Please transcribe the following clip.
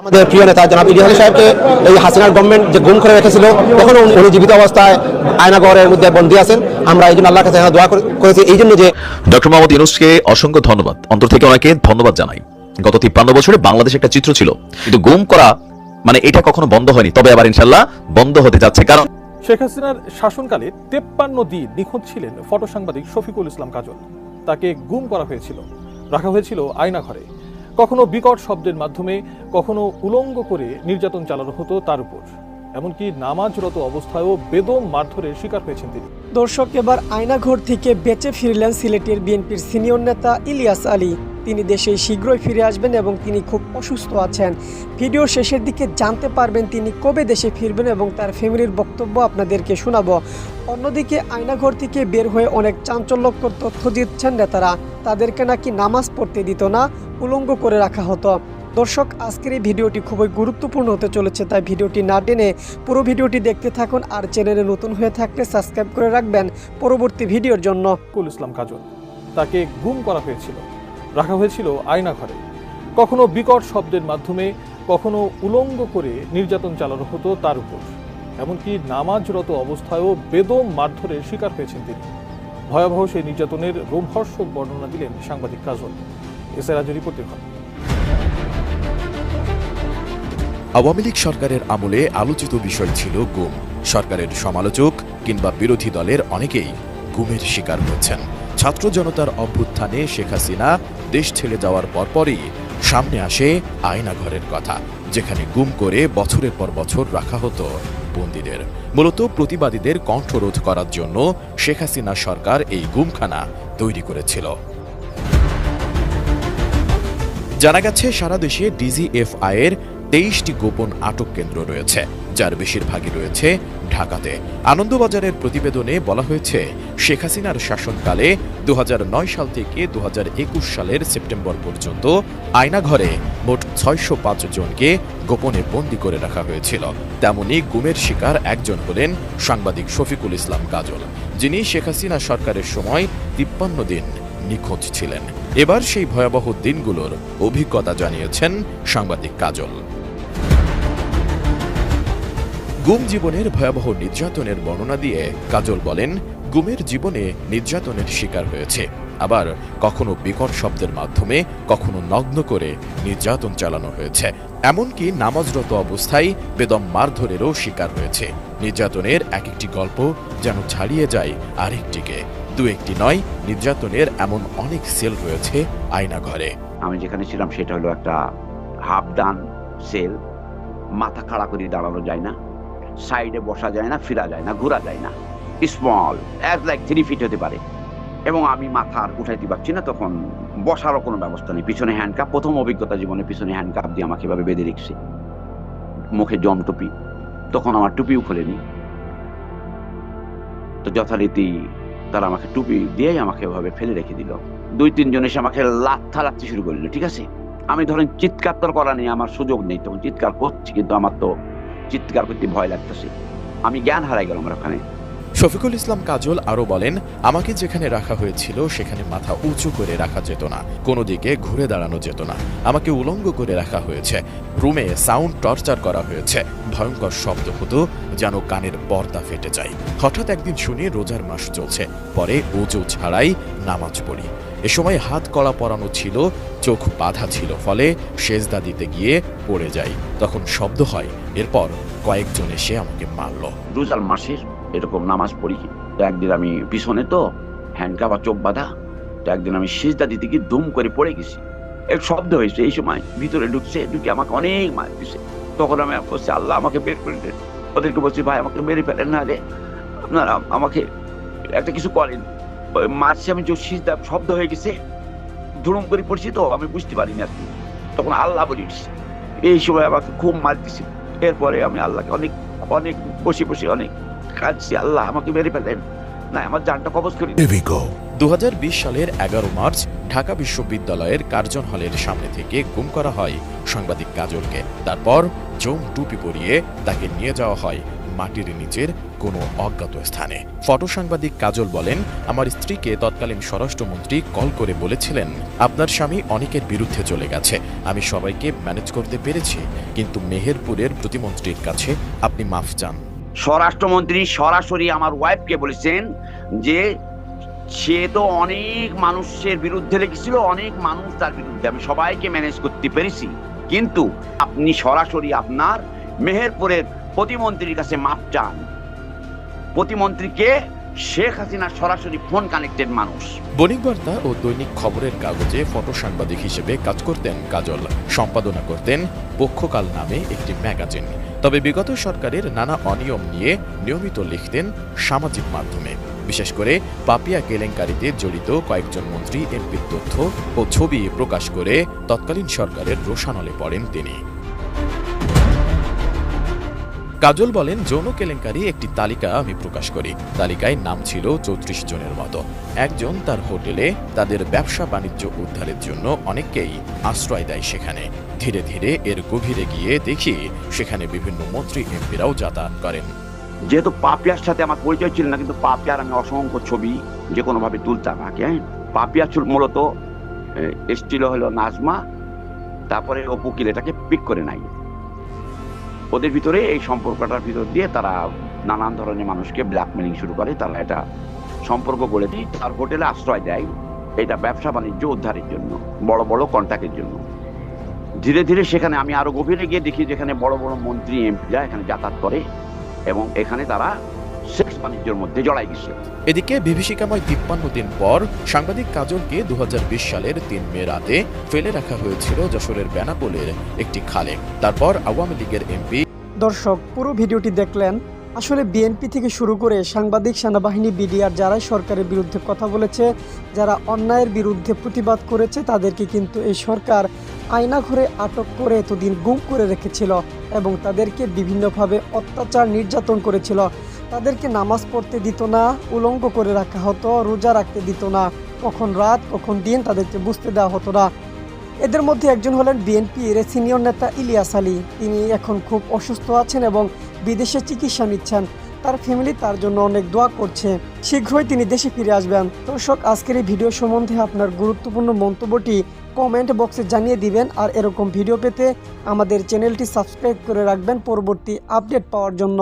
আমাদের প্রিয় নেতা জনাব ইলিয়াস সাহেবকে এই হাসিনার গভর্নমেন্ট যে গুম করে রেখেছিল, তখন উনি জীবিত অবস্থায় আয়নাঘরের মধ্যে বন্দী আছেন। আমরা এই জন্য আল্লাহর কাছে দোয়া করেছি এই জন্য যে ডক্টর মোহাম্মদ ইউনূসকে অসংখ্য ধন্যবাদ, অন্তর থেকে ওনাকে ধন্যবাদ জানাই। গত 53 বছরে বাংলাদেশে একটা চিত্র ছিল, কিন্তু গুম করা মানে এটা কখনো বন্ধ হয়নি, তবে আবার ইনশাআল্লাহ বন্ধ হতে যাচ্ছে। কারণ শেখ হাসিনার শাসনকালে 53 দিন নিখোঁজ ছিলেন ফটো সাংবাদিক শফিকুল ইসলাম কাজল। তাকে গুম করা হয়েছিল, রাখা হয়েছিল আয়নাঘরে। কখনো বিকট শব্দের মাধ্যমে, কখনো উলঙ্গ করে নির্যাতন চালানো হতো তার উপর। এমনকি নামাজরত অবস্থায়ও বেদম মারধরের শিকার হয়েছেন তিনি। দর্শক, এবার আয়নাঘর থেকে বেঁচে ফিরলেন সিলেটের বিএনপির সিনিয়র নেতা ইলিয়াস আলী। তিনি দেশে শীঘ্রই ফিরে আসবেন এবং তিনি খুব অসুস্থ আছেন। ভিডিও শেষের দিকে জানতে পারবেন তিনি কবে দেশে ফিরবেন এবং তার ফ্যামিলির বক্তব্য আপনাদেরকে শোনাবো। অন্যদিকে আয়নাঘর থেকে বের হয়ে অনেক চাঞ্চল্যকর তথ্য দিচ্ছেন নেতারা। তাদেরকে নাকি নামাজ পড়তে দিত না, উলঙ্গ করে রাখা হতো। দর্শক, আজকের এই ভিডিওটি খুবই গুরুত্বপূর্ণ হতে চলেছে, তাই ভিডিওটি না টেনে পুরো ভিডিওটি দেখতে থাকুন। আর চ্যানেলে নতুন হয়ে থাকলে সাবস্ক্রাইব করে রাখবেন পরবর্তী ভিডিওর জন্য। শফিকুল ইসলাম কাজল, তাকে গুম করা হয়েছিল, রাখা হয়েছিল আয়নাঘরে। কখনো বিকট শব্দের মাধ্যমে, কখনো উলঙ্গ করে নির্যাতন চালানো হতো তার উপর। এমনকি নামাজরত অবস্থায়ও বেদম মারধরের শিকার হয়েছেন তিনি। ভয়াবহ সেই নির্যাতনের রোমহর্ষক বর্ণনা দিলেন সাংবাদিক কাজল। এসআই রাজু রিপোর্ট দেখুন। আওয়ামী লীগ সরকারের আমলে আলোচিত বিষয় ছিল গুম। সরকারের সমালোচক কিংবা বিরোধী দলের অনেকেই গুমের শিকার হয়েছেন। ছাত্র জনতার অভ্যুত্থানে শেখ হাসিনা দেশ ছেড়ে যাওয়ার পরপরই সামনে আসে আয়নাঘরের কথা, যেখানে গুম করে বছরের পর বছর রাখা হতো বন্দীদের। মূলত প্রতিবাদীদের কণ্ঠরোধ করার জন্য শেখ হাসিনা সরকার এই গুমখানা তৈরি করেছিল। জানা গেছে সারা দেশে ডিজিএফআই এর 23টি গোপন আটক কেন্দ্র রয়েছে, যার বেশিরভাগই রয়েছে ঢাকাতে। আনন্দবাজারের প্রতিবেদনে বলা হয়েছে, শেখ হাসিনার শাসনকালে 2009 সাল থেকে 2021 সালের সেপ্টেম্বর পর্যন্ত আয়নাঘরে মোট 605 জনকে গোপনে বন্দী করে রাখা হয়েছিল। তেমনি গুমের শিকার একজন হলেন সাংবাদিক শফিকুল ইসলাম কাজল, যিনি শেখ হাসিনা সরকারের সময় 53 দিন নিখোঁজ ছিলেন। এবার সেই ভয়াবহ দিনগুলোর অভিজ্ঞতা জানিয়েছেন সাংবাদিক কাজল। গুম জীবনের ভয়াবহ নির্যাতনের বর্ণনা দিয়ে কাজল বলেন, গুমের জীবনে নির্যাতনের শিকার হয়েছে, আবার কখনো বিকট শব্দের মাধ্যমে, কখনো নগ্ন করে নির্যাতন চালানো হয়েছে। এমনকি নামাজরত অবস্থায় বেদম মারধরেরও শিকার হয়েছে। নির্যাতনের এক একটি গল্প যেন ছাড়িয়ে যায় আরেকটিকে। দু একটি নয়, নির্যাতনের এমন অনেক সেল রয়েছে আয়নাঘরে। আমি যেখানে ছিলাম সেটা হলো একটা হাফ ডান সেল। মাথা খাড়া করে দাঁড়ানো যায় না, সাইডে বসা যায় না, ফিরা যায় না, ঘোরা যায় না। স্মল অ্যাজ লাইক 3 ফিট হতে পারে। এবং আমি মাথা আর উঠাইতে পারছি না, তখন বসারও কোনো ব্যবস্থা নেই। পিছনে হ্যান্ডকাপ, প্রথম অভিজ্ঞতা জীবনে পিছনে হ্যান্ডকাপ দিয়ে আমাকে এভাবে বেঁধে রেখেছে। মুখে জম টুপি, তখন আমার টুপিও খোলেনি। তো যথারীতি তারা আমাকে টুপি দিয়েই আমাকে এভাবে ফেলে রেখে দিল। 2-3 জন এসে আমাকে লাথি শুরু করলো। ঠিক আছে, আমি ধরেন চিৎকার তো করা নেই, আমার সুযোগ নেই, তখন চিৎকার করছি, কিন্তু আমার তো চিৎকার করতে ভয় লাগতেছে। আমি জ্ঞান হারাই গেলাম ওখানে। শফিকুল ইসলাম কাজল আরো বলেন, আমাকে যেখানে রাখা হয়েছিল সেখানে মাথা উঁচু করে রাখা যেত না, কোনো দিকে ঘুরে দাঁড়ানো যেত না। আমাকে উলঙ্গ করে রাখা হয়েছে। রুমে সাউন্ড টর্চার করা হয়েছে। ভয়ঙ্কর শব্দ হতো, যেন কানের পর্দা ফেটে যায়। হঠাৎ একদিন শুনি রোজার মাস চলছে, পরে ওযু ছাড়াই নামাজ পড়ি। এ সময় হাত কড়া পরানো ছিল, চোখ বাঁধা ছিল, ফলে সেজদা দিতে গিয়ে পড়ে যাই। তখন শব্দ হয়, এরপর কয়েকজন এসে আমাকে মারল। রোজার মাসের এরকম নামাজ পড়ি। তো একদিন আমি পিছনে তো হ্যান্ডকাপ আর চোখ বাঁধা, তো একদিন আমি সিজদা দিতে গিয়ে দুম করে পড়ে গেছি। এক শব্দ হয়েছে, এই সময় ভিতরে ঢুকে আমাকে অনেক মার দিছে। তখন আমি বলছি, আল্লাহ আমাকে বের করে দেন। ওদেরকে বলছি, ভাই আমাকে মেরে ফেলেন না রে, আপনারা আমাকে একটা কিছু করেন। মারছি আমি, যে সিজদা শব্দ হয়ে গেছে, ধুরুম করে পড়ছি, তো আমি বুঝতে পারিনি আর কি। তখন আল্লাহ বলিস, এই সময় আমাকে খুব মার দিছে। এরপরে আমি আল্লাহকে অনেক অনেক বসে অনেক কাঁদছি, আল্লাহ আমাকে মেরে ফেলেন, না আমার জানটা কবজ করি। 2020 সালের 11 মার্চ ঢাকা বিশ্ববিদ্যালয়ের কার্জন হলের সামনে থেকে গুম করা হয় সাংবাদিক কাজলকে। তারপর জোম টুপি পরিয়ে তাকে নিয়ে যাওয়া হয় মাটির নিচের কোনো অজ্ঞাত স্থানে। ফটো সাংবাদিক কাজল বলেন, আমার স্ত্রীকে তৎকালীন স্বরাষ্ট্রমন্ত্রী কল করে বলেছিলেন, আপনার স্বামী অনেকের বিরুদ্ধে চলে গেছে, আমি সবাইকে ম্যানেজ করতে পেরেছি, কিন্তু মেহেরপুরের প্রতিমন্ত্রীর কাছে আপনি মাফ চান। স্বরাষ্ট্রমন্ত্রী সরাসরি আমার ওয়াইফকে বলেছেন যে সে তো অনেক মানুষের বিরুদ্ধে লেগেছিল, অনেক মানুষ তার বিরুদ্ধে, আমি সবাইকে ম্যানেজ করতে পেরেছি, কিন্তু আপনি সরাসরি আপনার মেহেরপুরের প্রতিমন্ত্রীর কাছে মাপ চান। প্রতিমন্ত্রীকে শেখ হাসিনা সরাসরি ফোন কানেক্টেড মানুষ। বণিক বার্তা ও দৈনিক খবরের কাগজে ফটো সাংবাদিক হিসেবে কাজ করতেন কাজল। সম্পাদনা করতেন পক্ষকাল নামে একটি ম্যাগাজিন। তবে বিগত সরকারের নানা অনিয়ম নিয়ে নিয়মিত লিখতেন সামাজিক মাধ্যমে। বিশেষ করে পাপিয়া কেলেঙ্কারিতে জড়িত কয়েকজন মন্ত্রী এমপির তথ্য ও ছবি প্রকাশ করে তৎকালীন সরকারের রোষানলে পড়েন তিনি। কাজল বলেন, যৌন কেলেঙ্কারি একটি তালিকা আমি প্রকাশ করি। তালিকায় নাম ছিল 34 জনের মতো। একজন তার হোটেলে তাদের ব্যবসা বাণিজ্য উদ্ধারের জন্য অনেককেই আশ্রয় দেয় সেখানে। ধীরে ধীরে এর গভীরে গিয়ে দেখি সেখানে বিভিন্ন মন্ত্রী এমপিরাও যাতায়াত করেন। যেহেতু পাপিয়ার সাথে আমার পরিচয় ছিল না, কিন্তু পাপিয়ার আমি অসংখ্য ছবি যে কোনো ভাবে তুলতাম আগে। পাপিয়া মূলত এসছিল হলো নাজমা, তারপরে অপু কিলেটাকে পিক করে নাই। ওদের ভিতরে এই সম্পর্কটার ভিতর দিয়ে তারা নানান ধরনের মানুষকে ব্ল্যাকমেলিং শুরু করে। তারা এটা সম্পর্ক গড়ে দিয়ে তার হোটেলে আশ্রয় দেয়, এটা ব্যবসা বাণিজ্য উদ্ধারের জন্য, বড় বড় কন্ট্যাক্টের জন্য। ধীরে ধীরে সেখানে আমি আরো গভীরে গিয়ে দেখি যেখানে বড় বড় মন্ত্রী এমপিরা এখানে যাতায়াত করে এবং এখানে তারা সেক্স বাণিজ্যের মধ্যে জড়াই গেছে। এদিকে বিভীষিকাময় 53 দিন পর সাংবাদিক কাজলকে 2020 সালের 3 মে রাতে ফেলে রাখা হয়েছিল যশোরের বেনাপোলের একটি খালে। তারপর আওয়ামী লীগের এমপি। দর্শক, পুরো ভিডিওটি দেখলেন। আসলে বিএনপি থেকে শুরু করে সাংবাদিক, সেনাবাহিনী, বিডিআর যারাই সরকারের বিরুদ্ধে কথা বলেছে, যারা অন্যায়ের বিরুদ্ধে প্রতিবাদ করেছে, তাদেরকে কিন্তু এই সরকার আয়নাঘরে আটক করে এতদিন গুম করে রেখেছিল এবং তাদেরকে বিভিন্নভাবে অত্যাচার, নির্যাতন করেছিল। তাদেরকে নামাজ পড়তে দিত না, উলঙ্গ করে রাখা হতো, রোজা রাখতে দিত না, কখন রাত কখন দিন তাদেরকে বুঝতে দেওয়া হতো না। এদের মধ্যে একজন হলেন বিএনপির সিনিয়র নেতা ইলিয়াস আলী। তিনি এখন খুব অসুস্থ আছেন এবং বিদেশে চিকিৎসা নিচ্ছেন। তার ফ্যামিলি তার জন্য অনেক দোয়া করছে। শীঘ্রই তিনি দেশে ফিরে আসবেন। দর্শক, আজকের এই ভিডিও সম্বন্ধে আপনার গুরুত্বপূর্ণ মন্তব্যটি কমেন্ট বক্সে জানিয়ে দিবেন। আর এরকম ভিডিও পেতে আমাদের চ্যানেলটি সাবস্ক্রাইব করে রাখবেন পরবর্তী আপডেট পাওয়ার জন্য।